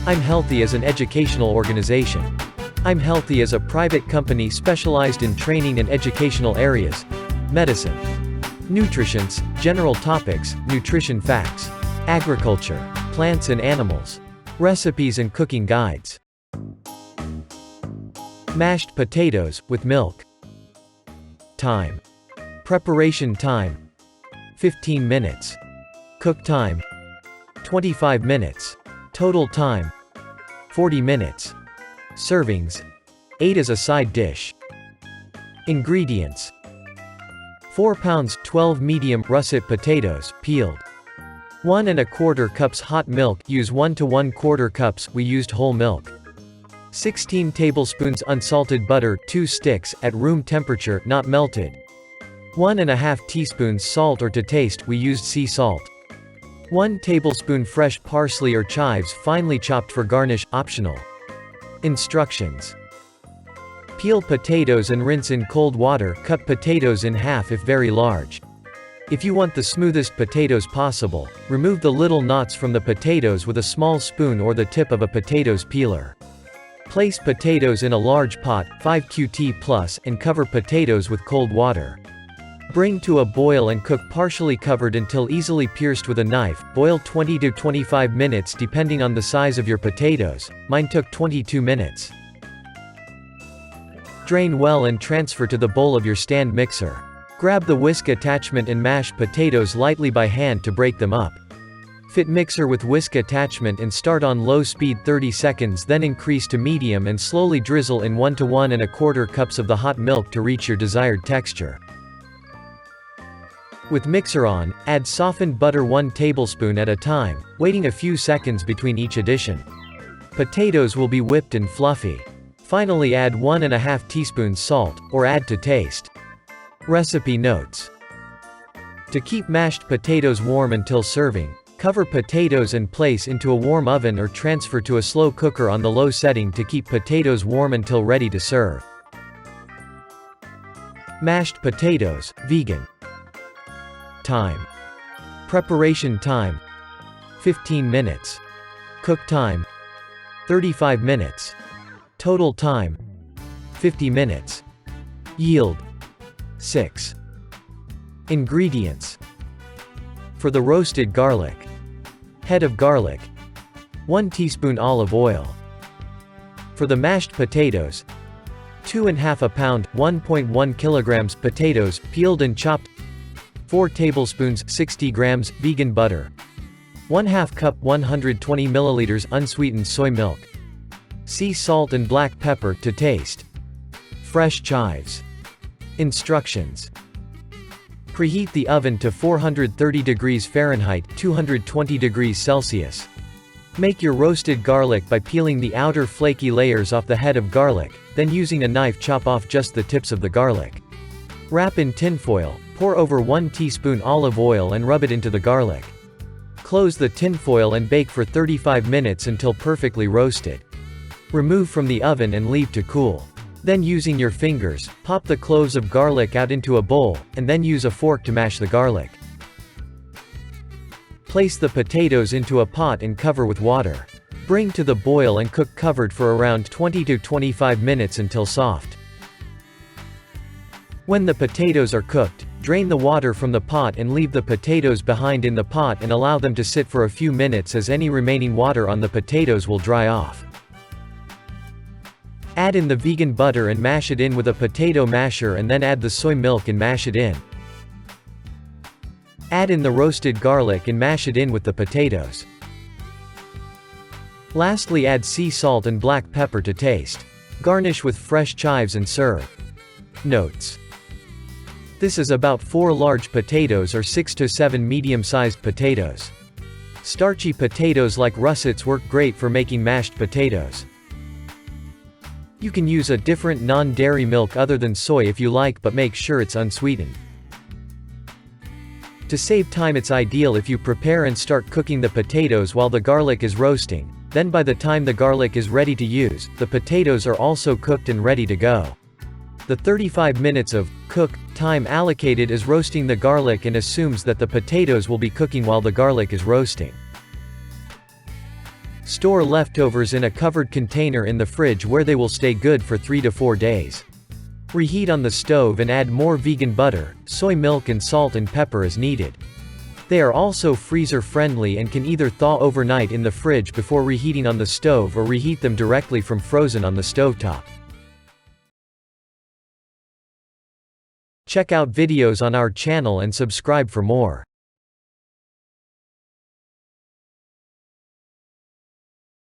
I'm Healthy is an educational organization. I'm Healthy is a private company specialized in training and educational areas: medicine, nutritients, general topics, nutrition facts, agriculture, plants and animals, recipes and cooking guides. Mashed potatoes, with milk. Time. Preparation time: 15 minutes. Cook time: 25 minutes. Total time: 40 minutes. Servings: 8 as a side dish. Ingredients: 4 pounds 12 medium russet potatoes, peeled. 1 1/4 cups hot milk, use 1 to 1/4 cups, we used whole milk. 16 tablespoons unsalted butter, 2 sticks, at room temperature, not melted. 1 1/2 teaspoons salt or to taste, we used sea salt. 1 tablespoon fresh parsley or chives finely chopped for garnish, optional. Instructions: peel potatoes and rinse in cold water. Cut potatoes in half if very large. If you want the smoothest potatoes possible, remove the little knots from the potatoes with a small spoon or the tip of a potatoes peeler. Place potatoes in a large pot, 5 qt+, and cover potatoes with cold water. Bring to a boil and cook partially covered until easily pierced with a knife. Boil 20 to 25 minutes depending on the size of your potatoes. Mine took 22 minutes. Drain well and transfer to the bowl of your stand mixer. Grab the whisk attachment and mash potatoes lightly by hand to break them up. Fit mixer with whisk attachment and start on low speed 30 seconds, then increase to medium and slowly drizzle in 1 to 1 1/4 cups of the hot milk to reach your desired texture. With mixer on, add softened butter 1 tablespoon at a time, waiting a few seconds between each addition. Potatoes will be whipped and fluffy. Finally add 1 1/2 teaspoons salt, or add to taste. Recipe notes: to keep mashed potatoes warm until serving, cover potatoes and place into a warm oven or transfer to a slow cooker on the low setting to keep potatoes warm until ready to serve. Mashed potatoes, vegan. Time. Preparation time: 15 minutes. Cook time: 35 minutes. Total time: 50 minutes. Yield: 6. Ingredients: for the roasted garlic, head of garlic, 1 teaspoon olive oil. For the mashed potatoes, 2 1/2 pound, 1.1 kilograms potatoes, peeled and chopped. 4 tablespoons 60 grams vegan butter. 1/2 cup 120 milliliters unsweetened soy milk. Sea salt and black pepper to taste. Fresh chives. Instructions: preheat the oven to 430 degrees Fahrenheit, 220 degrees Celsius. Make your roasted garlic by peeling the outer flaky layers off the head of garlic, then using a knife chop off just the tips of the garlic. Wrap in tinfoil, pour over 1 teaspoon olive oil and rub it into the garlic. Close the tinfoil and bake for 35 minutes until perfectly roasted. Remove from the oven and leave to cool. Then using your fingers, pop the cloves of garlic out into a bowl, and then use a fork to mash the garlic. Place the potatoes into a pot and cover with water. Bring to the boil and cook covered for around 20 to 25 minutes until soft. When the potatoes are cooked, drain the water from the pot and leave the potatoes behind in the pot and allow them to sit for a few minutes as any remaining water on the potatoes will dry off. Add in the vegan butter and mash it in with a potato masher, and then add the soy milk and mash it in. Add in the roasted garlic and mash it in with the potatoes. Lastly, add sea salt and black pepper to taste. Garnish with fresh chives and serve. Notes: this is about 4 large potatoes or 6 to 7 medium-sized potatoes. Starchy potatoes like russets work great for making mashed potatoes. You can use a different non-dairy milk other than soy if you like, but make sure it's unsweetened. To save time, it's ideal if you prepare and start cooking the potatoes while the garlic is roasting. Then by the time the garlic is ready to use, the potatoes are also cooked and ready to go. The 35 minutes of cook time allocated is roasting the garlic and assumes that the potatoes will be cooking while the garlic is roasting. Store leftovers in a covered container in the fridge where they will stay good for 3 to 4 days. Reheat on the stove and add more vegan butter, soy milk and salt and pepper as needed. They are also freezer-friendly and can either thaw overnight in the fridge before reheating on the stove or reheat them directly from frozen on the stovetop. Check out videos on our channel and subscribe for more.